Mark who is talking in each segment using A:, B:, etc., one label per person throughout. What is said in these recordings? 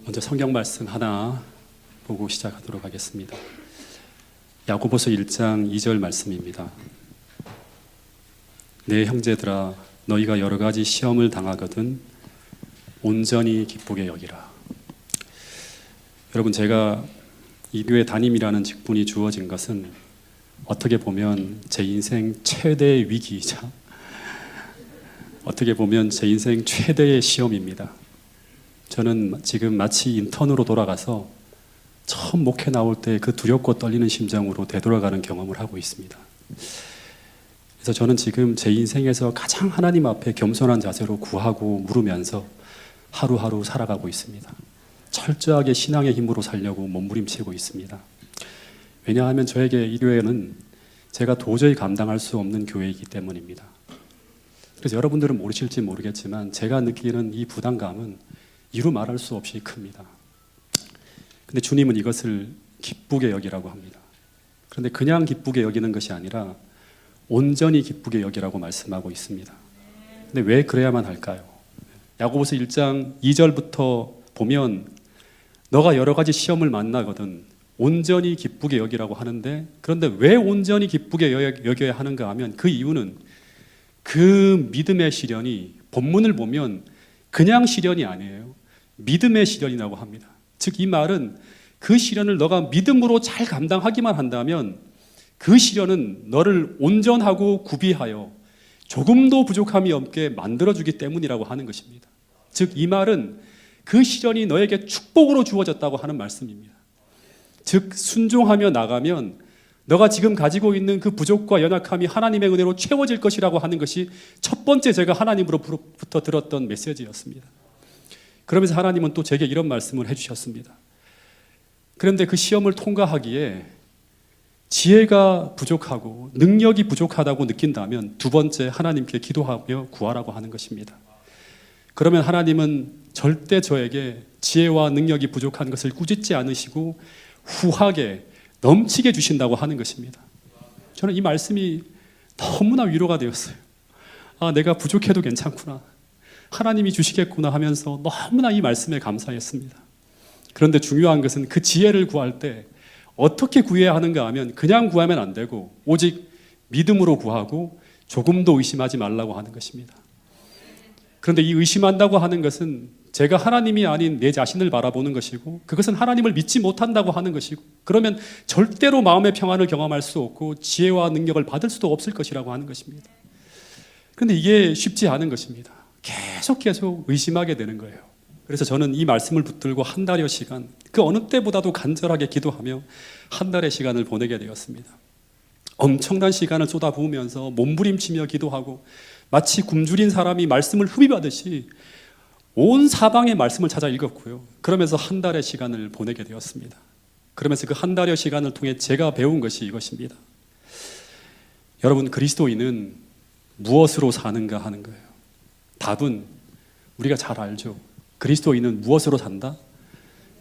A: 먼저 성경 말씀 하나 보고 시작하도록 하겠습니다. 야고보서 1장 2절 말씀입니다. 내 형제들아, 너희가 여러 가지 시험을 당하거든 온전히 기쁘게 여기라. 여러분, 제가 이 교회 담임이라는 직분이 주어진 것은 어떻게 보면 제 인생 최대의 위기이자 어떻게 보면 제 인생 최대의 시험입니다. 저는 지금 마치 인턴으로 돌아가서 처음 목회 나올 때 그 두렵고 떨리는 심정으로 되돌아가는 경험을 하고 있습니다. 그래서 저는 지금 제 인생에서 가장 하나님 앞에 겸손한 자세로 구하고 물으면서 하루하루 살아가고 있습니다. 철저하게 신앙의 힘으로 살려고 몸부림치고 있습니다. 왜냐하면 저에게 이 교회는 제가 도저히 감당할 수 없는 교회이기 때문입니다. 그래서 여러분들은 모르실지 모르겠지만 제가 느끼는 이 부담감은 이루 말할 수 없이 큽니다. 근데 주님은 이것을 기쁘게 여기라고 합니다. 그런데 그냥 기쁘게 여기는 것이 아니라 온전히 기쁘게 여기라고 말씀하고 있습니다. 근데 왜 그래야만 할까요? 야고보서 1장 2절부터 보면 너가 여러 가지 시험을 만나거든 온전히 기쁘게 여기라고 하는데, 그런데 왜 온전히 기쁘게 여겨야 하는가 하면 그 이유는 그 믿음의 시련이 본문을 보면 그냥 시련이 아니에요. 믿음의 시련이라고 합니다. 즉 이 말은 그 시련을 너가 믿음으로 잘 감당하기만 한다면 그 시련은 너를 온전하고 구비하여 조금도 부족함이 없게 만들어주기 때문이라고 하는 것입니다. 즉 이 말은 그 시련이 너에게 축복으로 주어졌다고 하는 말씀입니다. 즉 순종하며 나가면 너가 지금 가지고 있는 그 부족과 연약함이 하나님의 은혜로 채워질 것이라고 하는 것이 첫 번째 제가 하나님으로부터 들었던 메시지였습니다. 그러면서 하나님은 또 제게 이런 말씀을 해주셨습니다. 그런데 그 시험을 통과하기에 지혜가 부족하고 능력이 부족하다고 느낀다면 두 번째 하나님께 기도하며 구하라고 하는 것입니다. 그러면 하나님은 절대 저에게 지혜와 능력이 부족한 것을 꾸짖지 않으시고 후하게 넘치게 주신다고 하는 것입니다. 저는 이 말씀이 너무나 위로가 되었어요. 아, 내가 부족해도 괜찮구나, 하나님이 주시겠구나 하면서 너무나 이 말씀에 감사했습니다. 그런데 중요한 것은 그 지혜를 구할 때 어떻게 구해야 하는가 하면 그냥 구하면 안 되고 오직 믿음으로 구하고 조금도 의심하지 말라고 하는 것입니다. 그런데 이 의심한다고 하는 것은 제가 하나님이 아닌 내 자신을 바라보는 것이고 그것은 하나님을 믿지 못한다고 하는 것이고 그러면 절대로 마음의 평안을 경험할 수 없고 지혜와 능력을 받을 수도 없을 것이라고 하는 것입니다. 그런데 이게 쉽지 않은 것입니다. 계속 의심하게 되는 거예요. 그래서 저는 이 말씀을 붙들고 한 달여 시간, 그 어느 때보다도 간절하게 기도하며 한 달의 시간을 보내게 되었습니다. 엄청난 시간을 쏟아부으면서 몸부림치며 기도하고 마치 굶주린 사람이 말씀을 흡입하듯이 온 사방의 말씀을 찾아 읽었고요. 그러면서 한 달의 시간을 보내게 되었습니다. 그러면서 그 한 달여 시간을 통해 제가 배운 것이 이것입니다. 여러분, 그리스도인은 무엇으로 사는가 하는 거예요. 답은 우리가 잘 알죠. 그리스도인은 무엇으로 산다?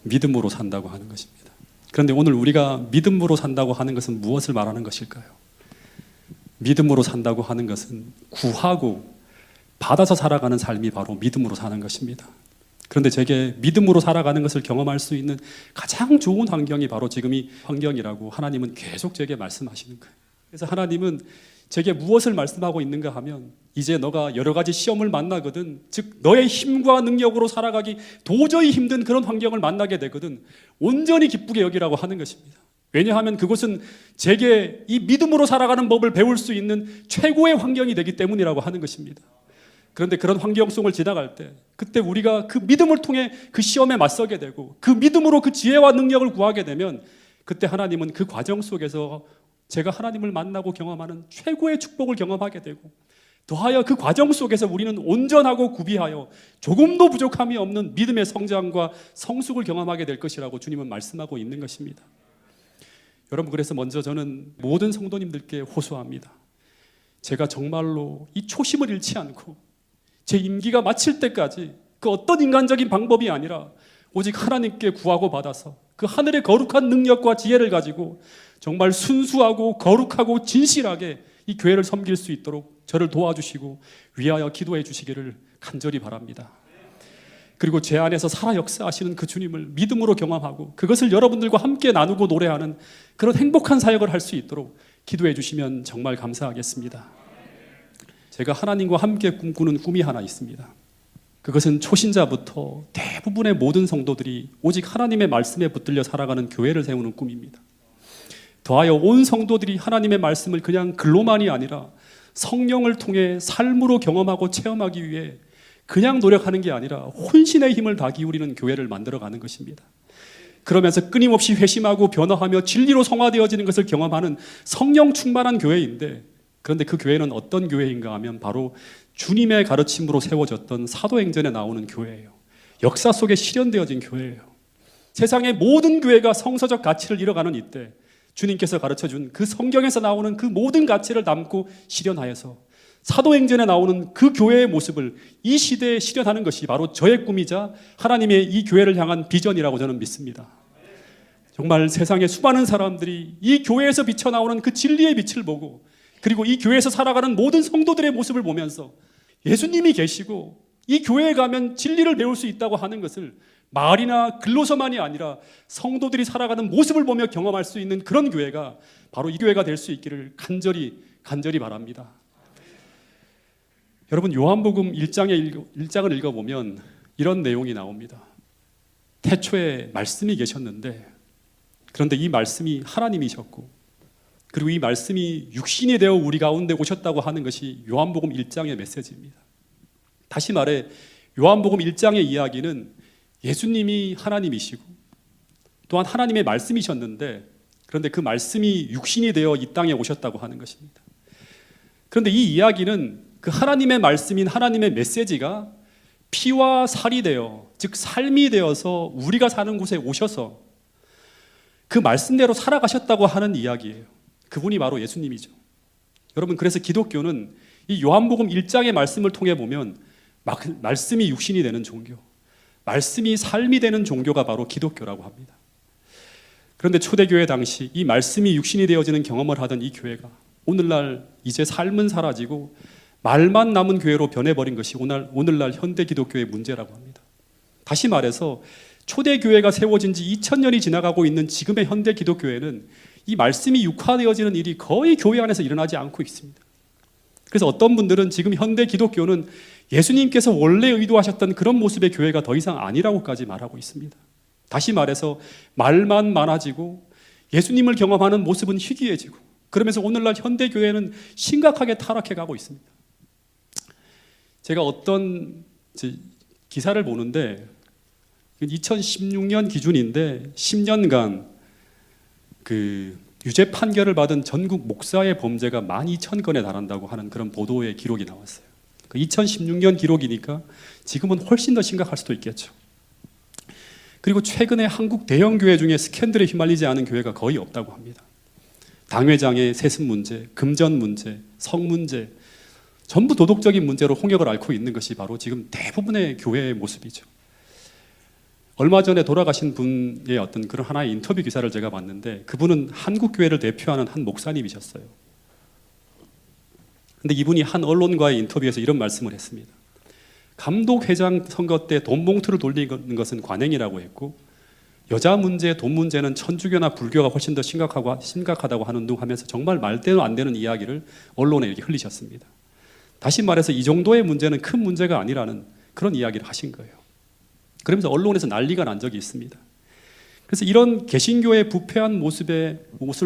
A: 믿음으로 산다고 하는 것입니다. 그런데 오늘 우리가 믿음으로 산다고 하는 것은 무엇을 말하는 것일까요? 믿음으로 산다고 하는 것은 구하고 받아서 살아가는 삶이 바로 믿음으로 사는 것입니다. 그런데 제게 믿음으로 살아가는 것을 경험할 수 있는 가장 좋은 환경이 바로 지금 이 환경이라고 하나님은 계속 제게 말씀하시는 거예요. 그래서 하나님은 제게 무엇을 말씀하고 있는가 하면 이제 너가 여러 가지 시험을 만나거든, 즉 너의 힘과 능력으로 살아가기 도저히 힘든 그런 환경을 만나게 되거든 온전히 기쁘게 여기라고 하는 것입니다. 왜냐하면 그것은 제게 이 믿음으로 살아가는 법을 배울 수 있는 최고의 환경이 되기 때문이라고 하는 것입니다. 그런데 그런 환경 속을 지나갈 때 그때 우리가 그 믿음을 통해 그 시험에 맞서게 되고 그 믿음으로 그 지혜와 능력을 구하게 되면 그때 하나님은 그 과정 속에서 제가 하나님을 만나고 경험하는 최고의 축복을 경험하게 되고 더하여 그 과정 속에서 우리는 온전하고 구비하여 조금도 부족함이 없는 믿음의 성장과 성숙을 경험하게 될 것이라고 주님은 말씀하고 있는 것입니다. 여러분, 그래서 먼저 저는 모든 성도님들께 호소합니다. 제가 정말로 이 초심을 잃지 않고 제 임기가 마칠 때까지 그 어떤 인간적인 방법이 아니라 오직 하나님께 구하고 받아서 그 하늘의 거룩한 능력과 지혜를 가지고 정말 순수하고 거룩하고 진실하게 이 교회를 섬길 수 있도록 저를 도와주시고 위하여 기도해 주시기를 간절히 바랍니다. 그리고 제 안에서 살아 역사하시는 그 주님을 믿음으로 경험하고 그것을 여러분들과 함께 나누고 노래하는 그런 행복한 사역을 할 수 있도록 기도해 주시면 정말 감사하겠습니다. 제가 하나님과 함께 꿈꾸는 꿈이 하나 있습니다. 그것은 초신자부터 대부분의 모든 성도들이 오직 하나님의 말씀에 붙들려 살아가는 교회를 세우는 꿈입니다. 더하여 온 성도들이 하나님의 말씀을 그냥 글로만이 아니라 성령을 통해 삶으로 경험하고 체험하기 위해 그냥 노력하는 게 아니라 혼신의 힘을 다 기울이는 교회를 만들어가는 것입니다. 그러면서 끊임없이 회심하고 변화하며 진리로 성화되어지는 것을 경험하는 성령 충만한 교회인데, 그런데 그 교회는 어떤 교회인가 하면 바로 주님의 가르침으로 세워졌던 사도행전에 나오는 교회예요. 역사 속에 실현되어진 교회예요. 세상의 모든 교회가 성서적 가치를 잃어가는 이때 주님께서 가르쳐준 그 성경에서 나오는 그 모든 가치를 담고 실현하여서 사도행전에 나오는 그 교회의 모습을 이 시대에 실현하는 것이 바로 저의 꿈이자 하나님의 이 교회를 향한 비전이라고 저는 믿습니다. 정말 세상의 수많은 사람들이 이 교회에서 비쳐나오는 그 진리의 빛을 보고, 그리고 이 교회에서 살아가는 모든 성도들의 모습을 보면서 예수님이 계시고 이 교회에 가면 진리를 배울 수 있다고 하는 것을 말이나 글로서만이 아니라 성도들이 살아가는 모습을 보며 경험할 수 있는 그런 교회가 바로 이 교회가 될 수 있기를 간절히 바랍니다. 여러분, 요한복음 1장을 읽어보면 이런 내용이 나옵니다. 태초에 말씀이 계셨는데, 그런데 이 말씀이 하나님이셨고, 그리고 이 말씀이 육신이 되어 우리 가운데 오셨다고 하는 것이 요한복음 1장의 메시지입니다. 다시 말해 요한복음 1장의 이야기는 예수님이 하나님이시고 또한 하나님의 말씀이셨는데, 그런데 그 말씀이 육신이 되어 이 땅에 오셨다고 하는 것입니다. 그런데 이 이야기는 그 하나님의 말씀인 하나님의 메시지가 피와 살이 되어, 즉 삶이 되어서 우리가 사는 곳에 오셔서 그 말씀대로 살아가셨다고 하는 이야기예요. 그분이 바로 예수님이죠. 여러분, 그래서 기독교는 이 요한복음 1장의 말씀을 통해 보면 말씀이 육신이 되는 종교, 말씀이 삶이 되는 종교가 바로 기독교라고 합니다. 그런데 초대교회 당시 이 말씀이 육신이 되어지는 경험을 하던 이 교회가 오늘날 이제 삶은 사라지고 말만 남은 교회로 변해버린 것이 오늘날 현대 기독교의 문제라고 합니다. 다시 말해서 초대교회가 세워진 지 2000년이 지나가고 있는 지금의 현대 기독교회는 이 말씀이 육화되어지는 일이 거의 교회 안에서 일어나지 않고 있습니다. 그래서 어떤 분들은 지금 현대 기독교는 예수님께서 원래 의도하셨던 그런 모습의 교회가 더 이상 아니라고까지 말하고 있습니다. 다시 말해서 말만 많아지고 예수님을 경험하는 모습은 희귀해지고, 그러면서 오늘날 현대 교회는 심각하게 타락해 가고 있습니다. 제가 어떤 기사를 보는데 2016년 기준인데 10년간 그 유죄 판결을 받은 전국 목사의 범죄가 12,000건에 달한다고 하는 그런 보도의 기록이 나왔어요. 그 2016년 기록이니까 지금은 훨씬 더 심각할 수도 있겠죠. 그리고 최근에 한국 대형 교회 중에 스캔들에 휘말리지 않은 교회가 거의 없다고 합니다. 당회장의 세습 문제, 금전 문제, 성 문제, 전부 도덕적인 문제로 홍역을 앓고 있는 것이 바로 지금 대부분의 교회의 모습이죠. 얼마 전에 돌아가신 분의 어떤 그런 하나의 인터뷰 기사를 제가 봤는데, 그분은 한국 교회를 대표하는 한 목사님이셨어요. 근데 이분이 한 언론과의 인터뷰에서 이런 말씀을 했습니다. 감독회장 선거 때 돈 봉투를 돌리는 것은 관행이라고 했고, 여자 문제, 돈 문제는 천주교나 불교가 훨씬 더 심각하다고 하는 둥 하면서 정말 말대로 안 되는 이야기를 언론에 이렇게 흘리셨습니다. 다시 말해서 이 정도의 문제는 큰 문제가 아니라는 그런 이야기를 하신 거예요. 그러면서 언론에서 난리가 난 적이 있습니다. 그래서 이런 개신교의 부패한 모습을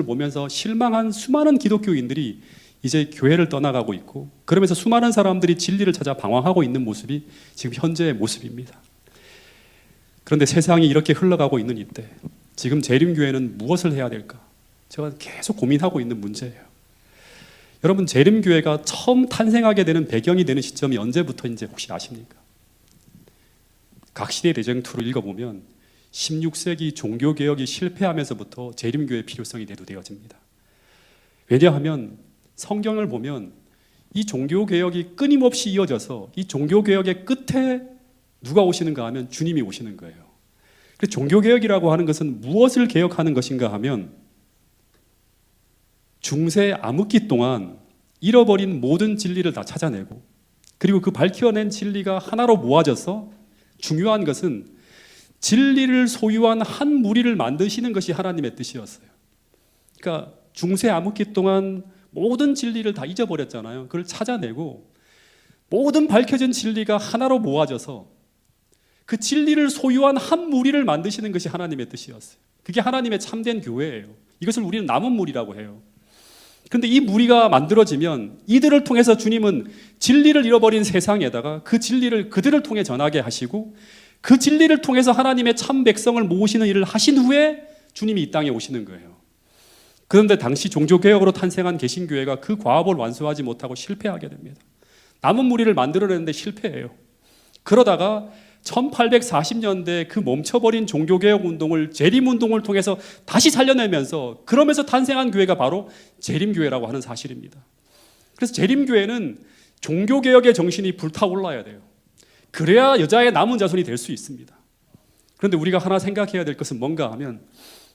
A: 보면서 실망한 수많은 기독교인들이 이제 교회를 떠나가고 있고, 그러면서 수많은 사람들이 진리를 찾아 방황하고 있는 모습이 지금 현재의 모습입니다. 그런데 세상이 이렇게 흘러가고 있는 이때 지금 재림교회는 무엇을 해야 될까? 제가 계속 고민하고 있는 문제예요. 여러분, 재림교회가 처음 탄생하게 되는 배경이 되는 시점이 언제부터인지 혹시 아십니까? 각시대 대쟁투를 읽어보면 16세기 종교개혁이 실패하면서부터 재림교회의 필요성이 대두되어집니다. 왜냐하면 성경을 보면 이 종교개혁이 끊임없이 이어져서 이 종교개혁의 끝에 누가 오시는가 하면 주님이 오시는 거예요. 그 종교개혁이라고 하는 것은 무엇을 개혁하는 것인가 하면 중세 암흑기 동안 잃어버린 모든 진리를 다 찾아내고 그리고 그 밝혀낸 진리가 하나로 모아져서 중요한 것은 진리를 소유한 한 무리를 만드시는 것이 하나님의 뜻이었어요. 그러니까 중세 암흑기 동안 모든 진리를 다 잊어버렸잖아요. 그걸 찾아내고 모든 밝혀진 진리가 하나로 모아져서 그 진리를 소유한 한 무리를 만드시는 것이 하나님의 뜻이었어요. 그게 하나님의 참된 교회예요. 이것을 우리는 남은 무리라고 해요. 그런데 이 무리가 만들어지면 이들을 통해서 주님은 진리를 잃어버린 세상에다가 그 진리를 그들을 통해 전하게 하시고 그 진리를 통해서 하나님의 참 백성을 모으시는 일을 하신 후에 주님이 이 땅에 오시는 거예요. 그런데 당시 종교개혁으로 탄생한 개신교회가 그 과업을 완수하지 못하고 실패하게 됩니다. 남은 무리를 만들어내는데 실패해요. 그러다가 1840년대 그 멈춰버린 종교개혁 운동을 재림운동을 통해서 다시 살려내면서 그러면서 탄생한 교회가 바로 재림교회라고 하는 사실입니다. 그래서 재림교회는 종교개혁의 정신이 불타올라야 돼요. 그래야 여자의 남은 자손이 될 수 있습니다. 그런데 우리가 하나 생각해야 될 것은 뭔가 하면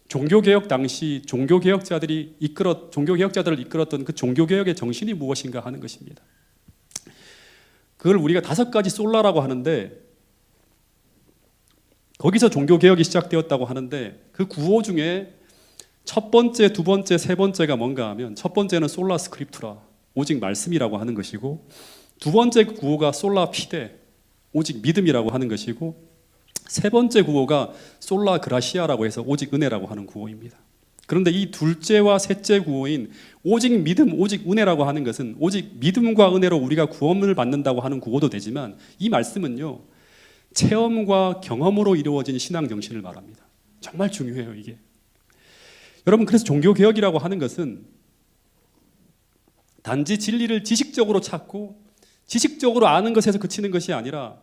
A: 종교개혁 당시 종교개혁자들을 이끌었던 그 종교개혁의 정신이 무엇인가 하는 것입니다. 그걸 우리가 5가지 솔라라고 하는데 거기서 종교개혁이 시작되었다고 하는데 그 구호 중에 첫 번째, 두 번째, 세 번째가 뭔가 하면 첫 번째는 솔라 스크립투라, 오직 말씀이라고 하는 것이고 두 번째 구호가 솔라 피데, 오직 믿음이라고 하는 것이고 세 번째 구호가 솔라 그라시아라고 해서 오직 은혜라고 하는 구호입니다. 그런데 이 둘째와 셋째 구호인 오직 믿음, 오직 은혜라고 하는 것은 오직 믿음과 은혜로 우리가 구원을 받는다고 하는 구호도 되지만 이 말씀은요 체험과 경험으로 이루어진 신앙 정신을 말합니다. 정말 중요해요 이게. 여러분 그래서 종교개혁이라고 하는 것은 단지 진리를 지식적으로 찾고 지식적으로 아는 것에서 그치는 것이 아니라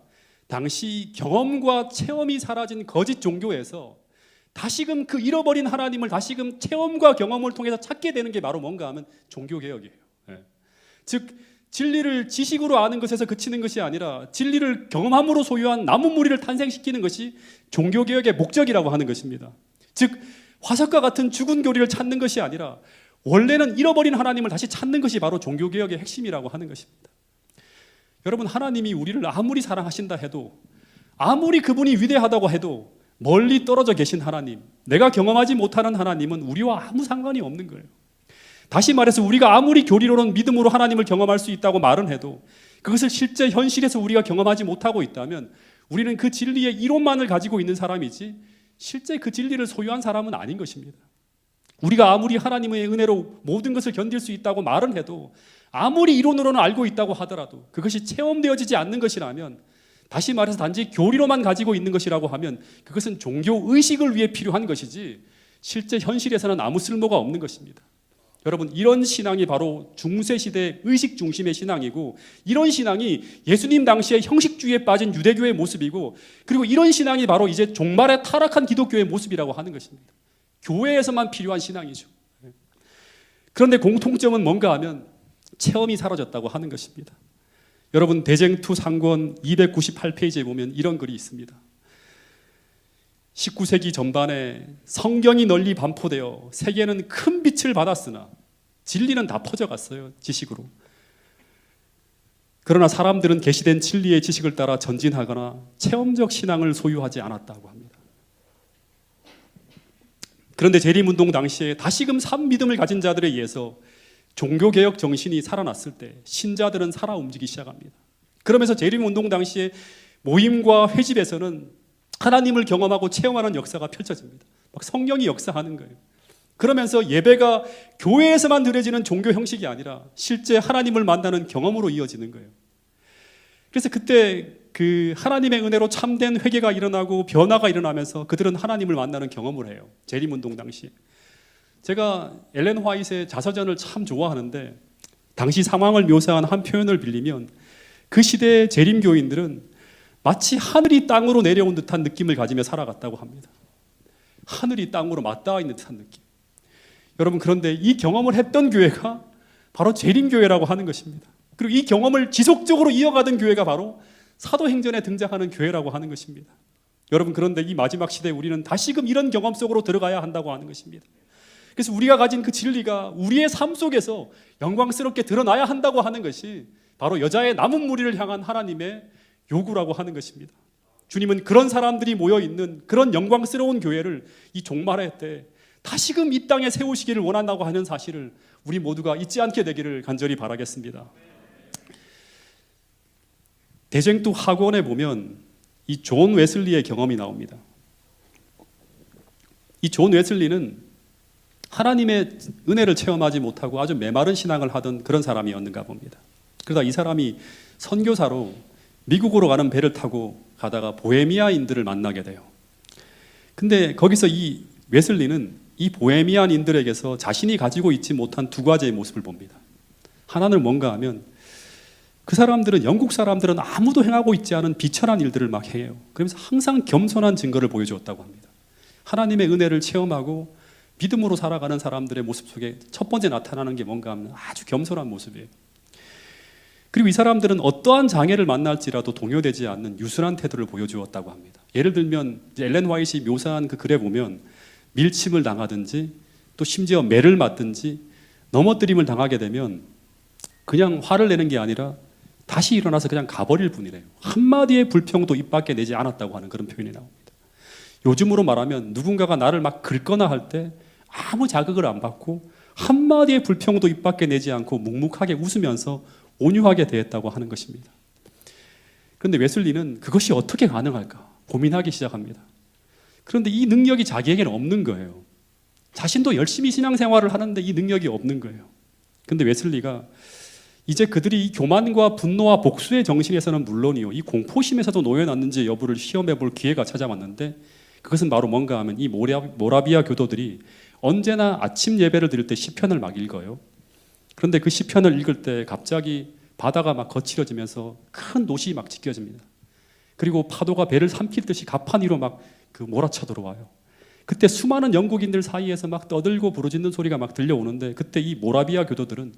A: 당시 경험과 체험이 사라진 거짓 종교에서 다시금 그 잃어버린 하나님을 다시금 체험과 경험을 통해서 찾게 되는 게 바로 뭔가 하면 종교개혁이에요. 즉 진리를 지식으로 아는 것에서 그치는 것이 아니라 진리를 경험함으로 소유한 남은 무리를 탄생시키는 것이 종교개혁의 목적이라고 하는 것입니다. 즉 화석과 같은 죽은 교리를 찾는 것이 아니라 원래는 잃어버린 하나님을 다시 찾는 것이 바로 종교개혁의 핵심이라고 하는 것입니다. 여러분 하나님이 우리를 아무리 사랑하신다 해도 아무리 그분이 위대하다고 해도 멀리 떨어져 계신 하나님, 내가 경험하지 못하는 하나님은 우리와 아무 상관이 없는 거예요. 다시 말해서 우리가 아무리 교리로는 믿음으로 하나님을 경험할 수 있다고 말은 해도 그것을 실제 현실에서 우리가 경험하지 못하고 있다면 우리는 그 진리의 이론만을 가지고 있는 사람이지 실제 그 진리를 소유한 사람은 아닌 것입니다. 우리가 아무리 하나님의 은혜로 모든 것을 견딜 수 있다고 말은 해도 아무리 이론으로는 알고 있다고 하더라도 그것이 체험되어지지 않는 것이라면 다시 말해서 단지 교리로만 가지고 있는 것이라고 하면 그것은 종교의식을 위해 필요한 것이지 실제 현실에서는 아무 쓸모가 없는 것입니다. 여러분 이런 신앙이 바로 중세시대 의식 중심의 신앙이고 이런 신앙이 예수님 당시에 형식주의에 빠진 유대교의 모습이고 그리고 이런 신앙이 바로 이제 종말에 타락한 기독교의 모습이라고 하는 것입니다. 교회에서만 필요한 신앙이죠. 그런데 공통점은 뭔가 하면 체험이 사라졌다고 하는 것입니다. 여러분 대쟁투 상권 298페이지에 보면 이런 글이 있습니다. 19세기 전반에 성경이 널리 반포되어 세계는 큰 빛을 받았으나 진리는 다 퍼져갔어요. 지식으로. 그러나 사람들은 계시된 진리의 지식을 따라 전진하거나 체험적 신앙을 소유하지 않았다고 합니다. 그런데 재림운동 당시에 다시금 산 믿음을 가진 자들에 의해서 종교개혁 정신이 살아났을 때 신자들은 살아 움직이기 시작합니다. 그러면서 재림운동 당시에 모임과 회집에서는 하나님을 경험하고 체험하는 역사가 펼쳐집니다. 막 성령이 역사하는 거예요. 그러면서 예배가 교회에서만 드려지는 종교 형식이 아니라 실제 하나님을 만나는 경험으로 이어지는 거예요. 그래서 그때 그 하나님의 은혜로 참된 회개가 일어나고 변화가 일어나면서 그들은 하나님을 만나는 경험을 해요. 재림운동 당시에. 제가 엘렌 화이트의 자서전을 참 좋아하는데 당시 상황을 묘사한 한 표현을 빌리면 그 시대의 재림교인들은 마치 하늘이 땅으로 내려온 듯한 느낌을 가지며 살아갔다고 합니다. 하늘이 땅으로 맞닿아 있는 듯한 느낌. 여러분 그런데 이 경험을 했던 교회가 바로 재림교회라고 하는 것입니다. 그리고 이 경험을 지속적으로 이어가던 교회가 바로 사도행전에 등장하는 교회라고 하는 것입니다. 여러분, 그런데 이 마지막 시대에 우리는 다시금 이런 경험 속으로 들어가야 한다고 하는 것입니다. 그래서 우리가 가진 그 진리가 우리의 삶 속에서 영광스럽게 드러나야 한다고 하는 것이 바로 여자의 남은 무리를 향한 하나님의 요구라고 하는 것입니다. 주님은 그런 사람들이 모여있는 그런 영광스러운 교회를 이 종말의 때 다시금 이 땅에 세우시기를 원한다고 하는 사실을 우리 모두가 잊지 않게 되기를 간절히 바라겠습니다. 대쟁투 학원에 보면 이 존 웨슬리의 경험이 나옵니다. 이 존 웨슬리는 하나님의 은혜를 체험하지 못하고 아주 메마른 신앙을 하던 그런 사람이었는가 봅니다. 그러다 이 사람이 선교사로 미국으로 가는 배를 타고 가다가 보헤미아인들을 만나게 돼요. 근데 거기서 이 웨슬리는 이 보헤미안인들에게서 자신이 가지고 있지 못한 두 가지의 모습을 봅니다. 하나는 뭔가 하면 그 사람들은, 영국 사람들은 아무도 행하고 있지 않은 비천한 일들을 막 해요. 그러면서 항상 겸손한 증거를 보여주었다고 합니다. 하나님의 은혜를 체험하고 믿음으로 살아가는 사람들의 모습 속에 첫 번째 나타나는 게 뭔가 하면 아주 겸손한 모습이에요. 그리고 이 사람들은 어떠한 장애를 만날지라도 동요되지 않는 유순한 태도를 보여주었다고 합니다. 예를 들면 엘렌 화이트이 묘사한 그 글에 보면 밀침을 당하든지 또 심지어 매를 맞든지 넘어뜨림을 당하게 되면 그냥 화를 내는 게 아니라 다시 일어나서 그냥 가버릴 뿐이래요. 한마디의 불평도 입 밖에 내지 않았다고 하는 그런 표현이 나옵니다. 요즘으로 말하면 누군가가 나를 막 긁거나 할 때 아무 자극을 안 받고 한마디의 불평도 입 밖에 내지 않고 묵묵하게 웃으면서 온유하게 대했다고 하는 것입니다. 그런데 웨슬리는 그것이 어떻게 가능할까 고민하기 시작합니다. 그런데 이 능력이 자기에게는 없는 거예요. 자신도 열심히 신앙생활을 하는데 이 능력이 없는 거예요. 그런데 웨슬리가 이제 그들이 이 교만과 분노와 복수의 정신에서는 물론이요, 이 공포심에서도 놓여놨는지 여부를 시험해 볼 기회가 찾아왔는데, 그것은 바로 뭔가 하면 이 모라비아 교도들이 언제나 아침 예배를 드릴 때 시편을 막 읽어요. 그런데 그 시편을 읽을 때 갑자기 바다가 막 거칠어지면서 큰 노시 막 찢겨집니다. 그리고 파도가 배를 삼킬 듯이 가판 위로 막 그 몰아쳐 들어와요. 그때 수많은 영국인들 사이에서 막 떠들고 부르짖는 소리가 막 들려오는데, 그때 이 모라비아 교도들은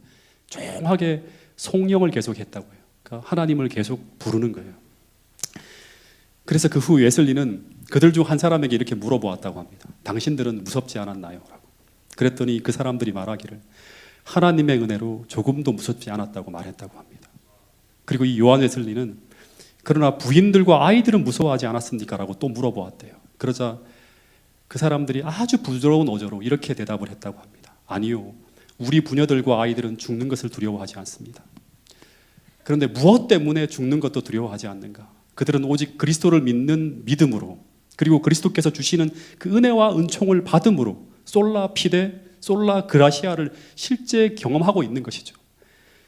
A: 조용하게 송영을 계속했다고요. 그러니까 하나님을 계속 부르는 거예요. 그래서 그 후 웨슬리는 그들 중 한 사람에게 이렇게 물어보았다고 합니다. 당신들은 무섭지 않았나요? 라고. 그랬더니 그 사람들이 말하기를 하나님의 은혜로 조금도 무섭지 않았다고 말했다고 합니다. 그리고 이 요한 웨슬리는 그러나 부인들과 아이들은 무서워하지 않았습니까? 라고 또 물어보았대요. 그러자 그 사람들이 아주 부드러운 어조로 이렇게 대답을 했다고 합니다. 아니요, 우리 부녀들과 아이들은 죽는 것을 두려워하지 않습니다. 그런데 무엇 때문에 죽는 것도 두려워하지 않는가? 그들은 오직 그리스도를 믿는 믿음으로, 그리고 그리스도께서 주시는 그 은혜와 은총을 받음으로 솔라 피데, 솔라 그라시아를 실제 경험하고 있는 것이죠.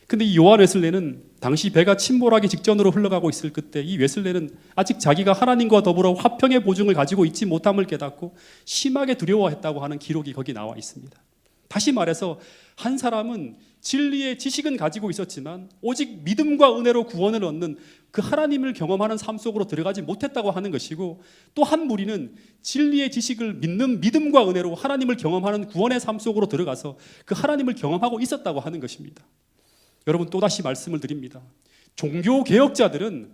A: 근데 이 요한 웨슬레는 당시 배가 침몰하기 직전으로 흘러가고 있을 그때 이 웨슬레는 아직 자기가 하나님과 더불어 화평의 보증을 가지고 있지 못함을 깨닫고 심하게 두려워했다고 하는 기록이 거기 나와 있습니다. 다시 말해서 한 사람은 진리의 지식은 가지고 있었지만 오직 믿음과 은혜로 구원을 얻는 그 하나님을 경험하는 삶 속으로 들어가지 못했다고 하는 것이고, 또 한 무리는 진리의 지식을 믿는 믿음과 은혜로 하나님을 경험하는 구원의 삶 속으로 들어가서 그 하나님을 경험하고 있었다고 하는 것입니다. 여러분, 또다시 말씀을 드립니다. 종교 개혁자들은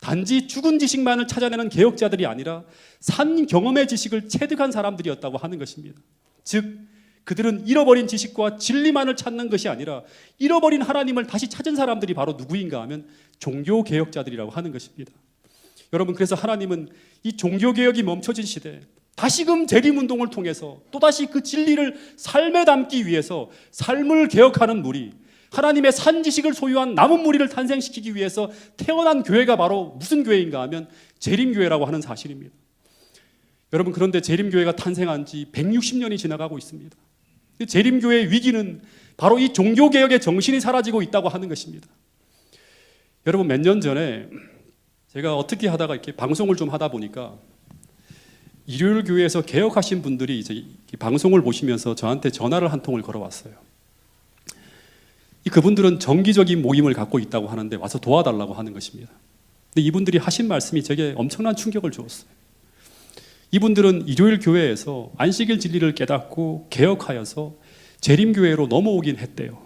A: 단지 죽은 지식만을 찾아내는 개혁자들이 아니라 산 경험의 지식을 체득한 사람들이었다고 하는 것입니다. 즉, 그들은 잃어버린 지식과 진리만을 찾는 것이 아니라 잃어버린 하나님을 다시 찾은 사람들이 바로 누구인가 하면 종교 개혁자들이라고 하는 것입니다. 여러분, 그래서 하나님은 이 종교 개혁이 멈춰진 시대에 다시금 재림운동을 통해서 또다시 그 진리를 삶에 담기 위해서 삶을 개혁하는 무리, 하나님의 산 지식을 소유한 남은 무리를 탄생시키기 위해서 태어난 교회가 바로 무슨 교회인가 하면 재림교회라고 하는 사실입니다. 여러분, 그런데 재림교회가 탄생한 지 160년이 지나가고 있습니다. 재림교회의 위기는 바로 이 종교개혁의 정신이 사라지고 있다고 하는 것입니다. 여러분, 몇 년 전에 제가 어떻게 하다가 이렇게 방송을 좀 하다 보니까 일요일 교회에서 개혁하신 분들이 이제 방송을 보시면서 저한테 전화를 한 통을 걸어왔어요. 그분들은 정기적인 모임을 갖고 있다고 하는데 와서 도와달라고 하는 것입니다. 근데 이분들이 하신 말씀이 제게 엄청난 충격을 주었어요. 이분들은 일요일 교회에서 안식일 진리를 깨닫고 개혁하여서 재림교회로 넘어오긴 했대요.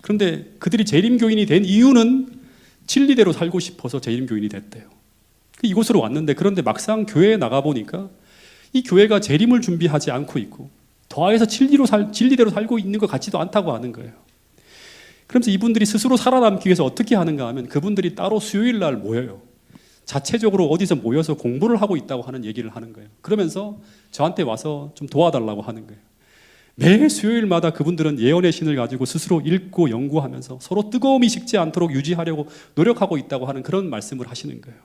A: 그런데 그들이 재림교인이 된 이유는 진리대로 살고 싶어서 재림교인이 됐대요. 이곳으로 왔는데, 그런데 막상 교회에 나가보니까 이 교회가 재림을 준비하지 않고 있고 더하여서 진리대로 살고 있는 것 같지도 않다고 하는 거예요. 그러면서 이분들이 스스로 살아남기 위해서 어떻게 하는가 하면 그분들이 따로 수요일 날 모여요. 자체적으로 어디서 모여서 공부를 하고 있다고 하는 얘기를 하는 거예요. 그러면서 저한테 와서 좀 도와달라고 하는 거예요. 매 수요일마다 그분들은 예언의 신을 가지고 스스로 읽고 연구하면서 서로 뜨거움이 식지 않도록 유지하려고 노력하고 있다고 하는 그런 말씀을 하시는 거예요.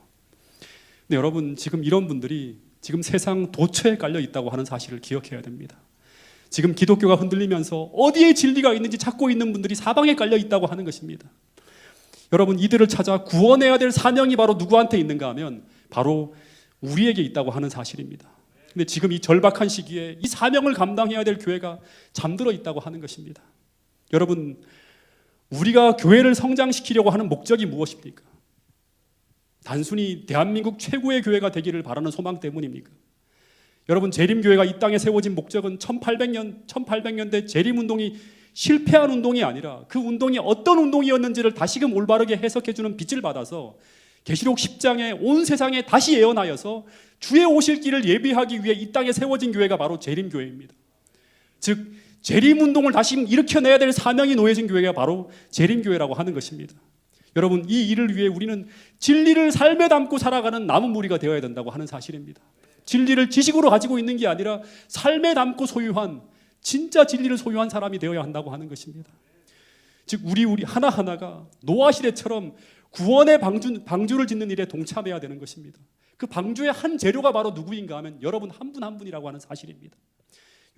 A: 근데 여러분, 지금 이런 분들이 지금 세상 도처에 깔려 있다고 하는 사실을 기억해야 됩니다. 지금 기독교가 흔들리면서 어디에 진리가 있는지 찾고 있는 분들이 사방에 깔려 있다고 하는 것입니다. 여러분, 이들을 찾아 구원해야 될 사명이 바로 누구한테 있는가 하면 바로 우리에게 있다고 하는 사실입니다. 근데 지금 이 절박한 시기에 이 사명을 감당해야 될 교회가 잠들어 있다고 하는 것입니다. 여러분, 우리가 교회를 성장시키려고 하는 목적이 무엇입니까? 단순히 대한민국 최고의 교회가 되기를 바라는 소망 때문입니까? 여러분, 재림교회가 이 땅에 세워진 목적은 1800년대 재림운동이 실패한 운동이 아니라 그 운동이 어떤 운동이었는지를 다시금 올바르게 해석해주는 빛을 받아서 계시록 10장에 온 세상에 다시 예언하여서 주의 오실 길을 예비하기 위해 이 땅에 세워진 교회가 바로 재림교회입니다. 즉, 재림운동을 다시 일으켜내야 될 사명이 놓여진 교회가 바로 재림교회라고 하는 것입니다. 여러분, 이 일을 위해 우리는 진리를 삶에 담고 살아가는 남은 무리가 되어야 된다고 하는 사실입니다. 진리를 지식으로 가지고 있는 게 아니라 삶에 담고 소유한, 진짜 진리를 소유한 사람이 되어야 한다고 하는 것입니다. 즉, 우리 하나하나가 노아 시대처럼 구원의 방주를 짓는 일에 동참해야 되는 것입니다. 그 방주의 한 재료가 바로 누구인가 하면 여러분 한 분 한 분이라고 하는 사실입니다.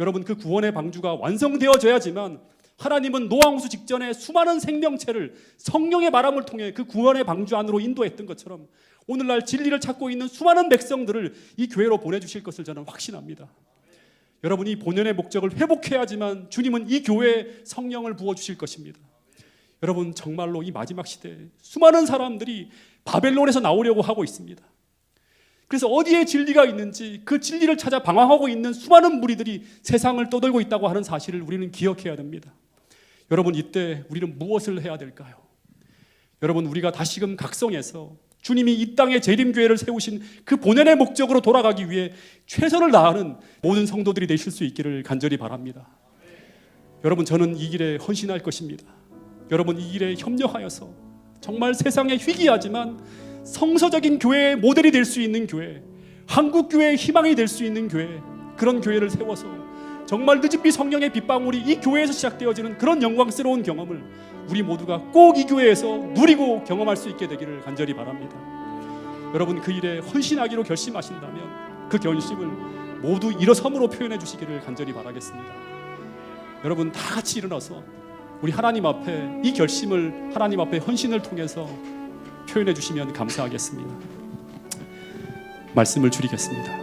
A: 여러분, 그 구원의 방주가 완성되어져야지만 하나님은 노아 홍수 직전에 수많은 생명체를 성령의 바람을 통해 그 구원의 방주 안으로 인도했던 것처럼 오늘날 진리를 찾고 있는 수많은 백성들을 이 교회로 보내주실 것을 저는 확신합니다. 여러분, 이 본연의 목적을 회복해야지만 주님은 이 교회에 성령을 부어주실 것입니다. 여러분, 정말로 이 마지막 시대에 수많은 사람들이 바벨론에서 나오려고 하고 있습니다. 그래서 어디에 진리가 있는지 그 진리를 찾아 방황하고 있는 수많은 무리들이 세상을 떠돌고 있다고 하는 사실을 우리는 기억해야 됩니다. 여러분, 이때 우리는 무엇을 해야 될까요? 여러분, 우리가 다시금 각성해서 주님이 이 땅에 재림교회를 세우신 그 본연의 목적으로 돌아가기 위해 최선을 다하는 모든 성도들이 되실 수 있기를 간절히 바랍니다. 여러분, 저는 이 길에 헌신할 것입니다. 여러분, 이 길에 협력하여서 정말 세상에 희귀하지만 성서적인 교회의 모델이 될 수 있는 교회, 한국교회의 희망이 될 수 있는 교회, 그런 교회를 세워서 정말 늦은비 성령의 빗방울이 이 교회에서 시작되어지는 그런 영광스러운 경험을 우리 모두가 꼭 이 교회에서 누리고 경험할 수 있게 되기를 간절히 바랍니다. 여러분, 그 일에 헌신하기로 결심하신다면 그 결심을 모두 일어섬으로 표현해 주시기를 간절히 바라겠습니다. 여러분, 다 같이 일어나서 우리 하나님 앞에 이 결심을 하나님 앞에 헌신을 통해서 표현해 주시면 감사하겠습니다. 말씀을 줄이겠습니다.